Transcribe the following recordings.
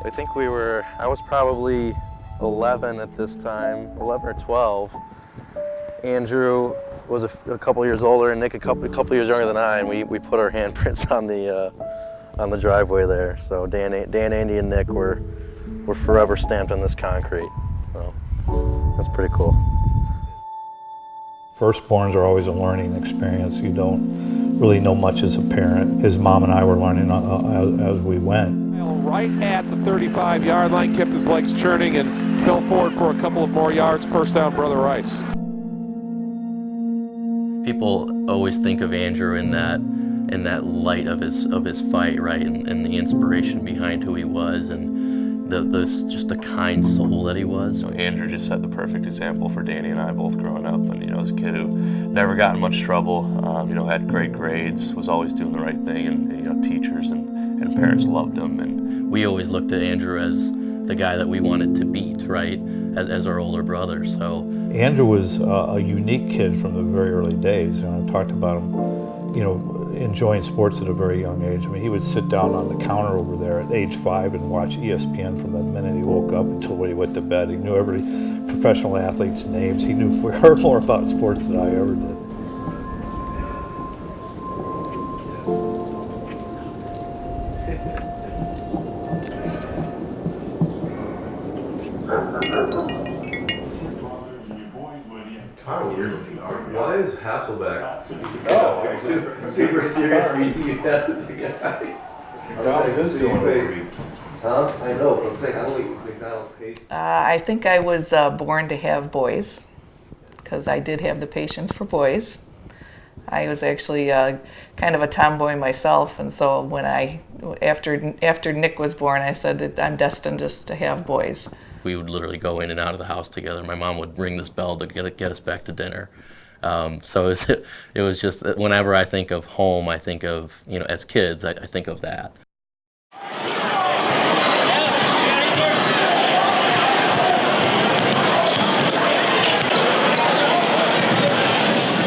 I think I was probably 11 at this time, 11 or 12. Andrew was a couple years older, and Nick a couple years younger than I, and we put our handprints on the driveway there. So Dan, Andy, and Nick were forever stamped on this concrete. So that's pretty cool. Firstborns are always a learning experience. You don't really know much as a parent. His mom and I were learning as we went. Right at the 35-yard line, kept his legs churning and fell forward for a couple of more yards. First down, Brother Rice. People always think of Andrew in that light of his fight, right, and the inspiration behind who he was, and just the kind soul that he was. Andrew just set the perfect example for Danny and I both growing up, and as a kid who never got in much trouble, had great grades, was always doing the right thing, and teachers and parents loved him. And we always looked at Andrew as the guy that we wanted to beat, right, as our older brother. So Andrew was a unique kid from the very early days. I talked about him, enjoying sports at a very young age. I mean, he would sit down on the counter over there at age 5 and watch ESPN from the minute he woke up until when he went to bed. He knew every professional athlete's names. He heard more about sports than I ever did. Why is Hasselbeck? Oh, super serious meeting you had with the guy. How's this doing? Huh? I know, but I'm saying I don't think McDonald's paid. I think I was born to have boys, because I did have the patience for boys. I was actually kind of a tomboy myself, and so when after Nick was born, I said that I'm destined just to have boys. We would literally go in and out of the house together. My mom would ring this bell to get us back to dinner. So it was just, whenever I think of home, I think of, as kids, I think of that.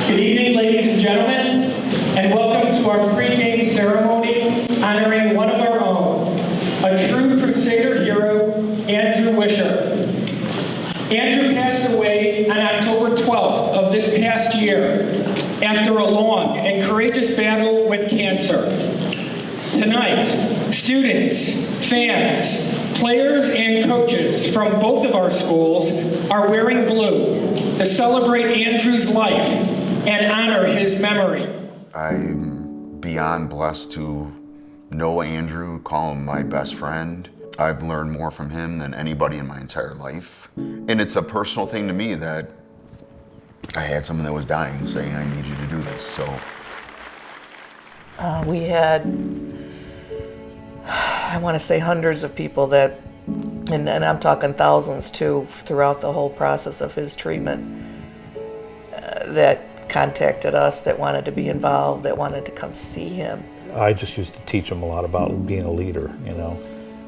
Good evening, ladies and gentlemen, and welcome to our pregame ceremony honoring one of our own, a true Crusader hero, Andrew Weishar. Andrew passed away on October 12th of this past year after a long and courageous battle with cancer. Tonight, students, fans, players, and coaches from both of our schools are wearing blue to celebrate Andrew's life and honor his memory. I'm beyond blessed to know Andrew, call him my best friend. I've learned more from him than anybody in my entire life. And it's a personal thing to me that I had someone that was dying saying, I need you to do this, so. We had, I want to say hundreds of people that, and I'm talking thousands too, throughout the whole process of his treatment, that contacted us, that wanted to be involved, that wanted to come see him. I just used to teach him a lot about being a leader,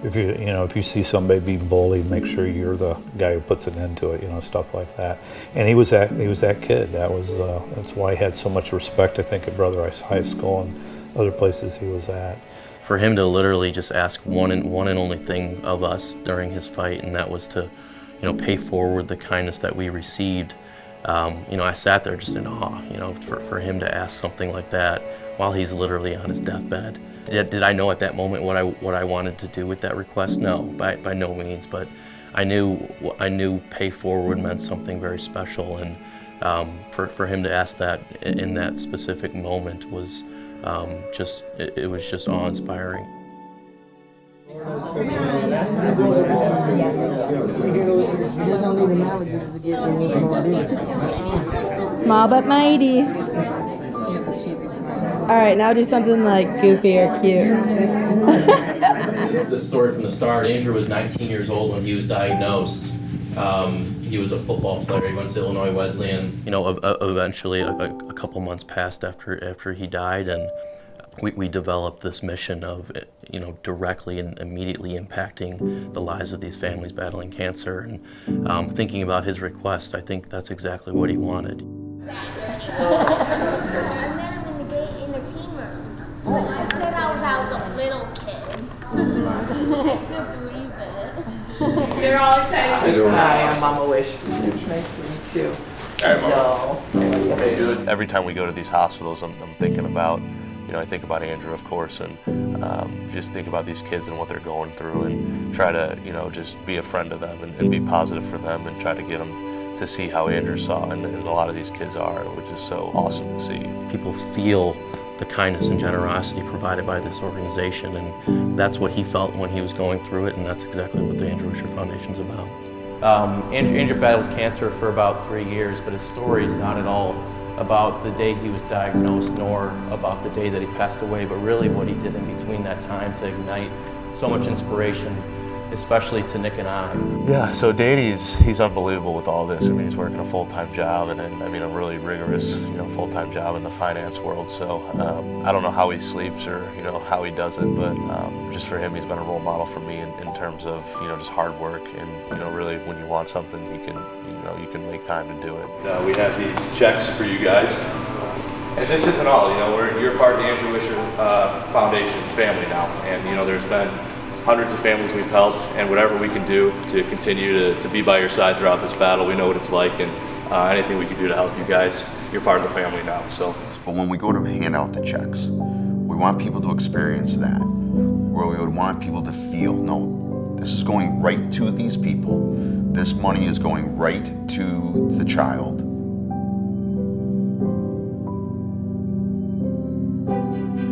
If you see somebody being bullied, make sure you're the guy who puts it into it, stuff like that. And he was that kid. That's why I had so much respect, I think, at Brother Rice High School and other places he was at. For him to literally just ask one and only thing of us during his fight, and that was to, pay forward the kindness that we received. I sat there just in awe, for him to ask something like that while he's literally on his deathbed. Did I know at that moment what I wanted to do with that request? No, by no means. But I knew pay forward meant something very special, and for him to ask that in that specific moment was it was just awe-inspiring. Small but mighty. All right, now do something like goofy or cute. The story from the start, Andrew was 19 years old when he was diagnosed. He was a football player. He went to Illinois Wesleyan. Eventually a couple months passed after he died, and we developed this mission of, directly and immediately impacting the lives of these families battling cancer. And thinking about his request, I think that's exactly what he wanted. I said I was a little kid. I still believe it. They're all excited. Hi, I'm Mama Wish. Nice to meet you. Every time we go to these hospitals, I'm thinking about, I think about Andrew, of course, and just think about these kids and what they're going through, and try to, just be a friend to them and be positive for them, and try to get them to see how Andrew saw, and a lot of these kids are, which is so awesome to see. People feel the kindness and generosity provided by this organization, and that's what he felt when he was going through it, and that's exactly what the Andrew Weishar Foundation is about. Andrew battled cancer for about 3 years, but his story is not at all about the day he was diagnosed, nor about the day that he passed away, but really what he did in between that time to ignite so much inspiration, especially to Nick and I. Yeah, so Danny's, he's unbelievable with all this. I mean, he's working a full-time job, and a really rigorous, full-time job in the finance world. So I don't know how he sleeps or, how he does it, but just for him, he's been a role model for me in terms of, just hard work, and, really when you want something, you can make time to do it. We have these checks for you guys. And this isn't all, you're part of the Andrew Weishar Foundation family now. And, there's been hundreds of families we've helped, and whatever we can do to continue to be by your side throughout this battle, we know what it's like, and anything we can do to help you guys, you're part of the family now. So. But when we go to hand out the checks, we want people to experience that, where we would want people to feel, no, this is going right to these people. This money is going right to the child.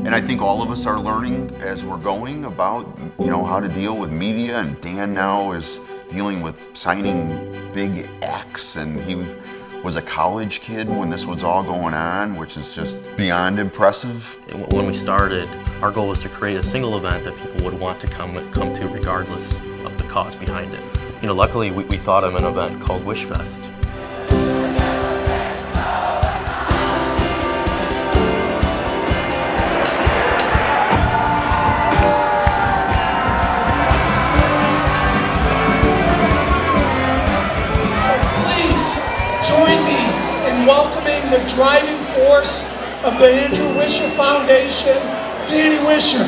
And I think all of us are learning as we're going about, how to deal with media, and Dan now is dealing with signing big acts, and he was a college kid when this was all going on, which is just beyond impressive. When we started, our goal was to create a single event that people would want to come to regardless of the cause behind it. Luckily we thought of an event called WeishFest. Join me in welcoming the driving force of the Andrew Weishar Foundation, Danny Weishar.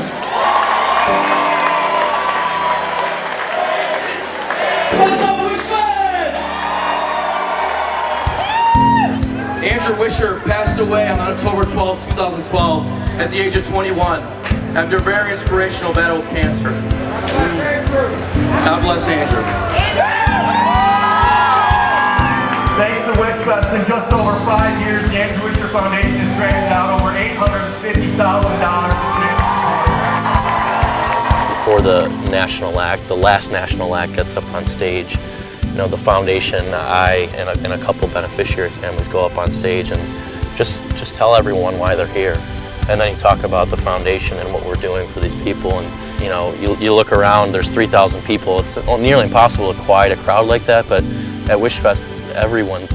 What's up, WeishFest? Andrew Weishar passed away on October 12, 2012, at the age of 21, after a very inspirational battle with cancer. God bless Andrew. Thanks to WeishFest, in just over 5 years, the Andrew Weishar Foundation has granted out over $850,000 in Before the national act, the last national act gets up on stage, the foundation, I and a couple beneficiary families go up on stage and just tell everyone why they're here. And then you talk about the foundation and what we're doing for these people, and you look around, there's 3,000 people. It's nearly impossible to quiet a crowd like that, but at WeishFest, everyone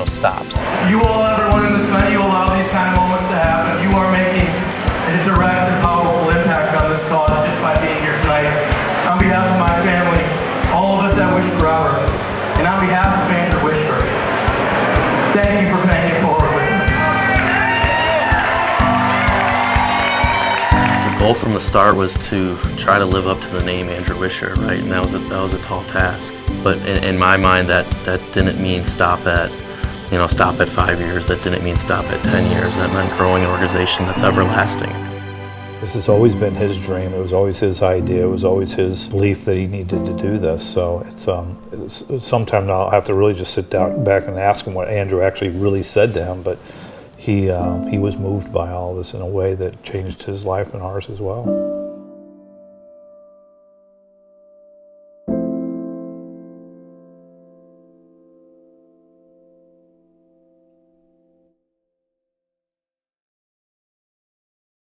stops. You all, everyone in this venue, allow these kind of moments to happen. You are making a direct and powerful impact on this cause just by being here tonight. On behalf of my family, all of us at Weish Forever, and on behalf of Andrew Weishar, thank you for paying it forward with us. The goal from the start was to try to live up to the name Andrew Weishar, right? And that was a tall task. But in my mind, that didn't mean stop at 5 years. That didn't mean stop at 10 years. That meant growing an organization that's everlasting. This has always been his dream. It was always his idea. It was always his belief that he needed to do this. So it's sometime I'll have to really just sit down back and ask him what Andrew actually really said to him. But he was moved by all this in a way that changed his life and ours as well.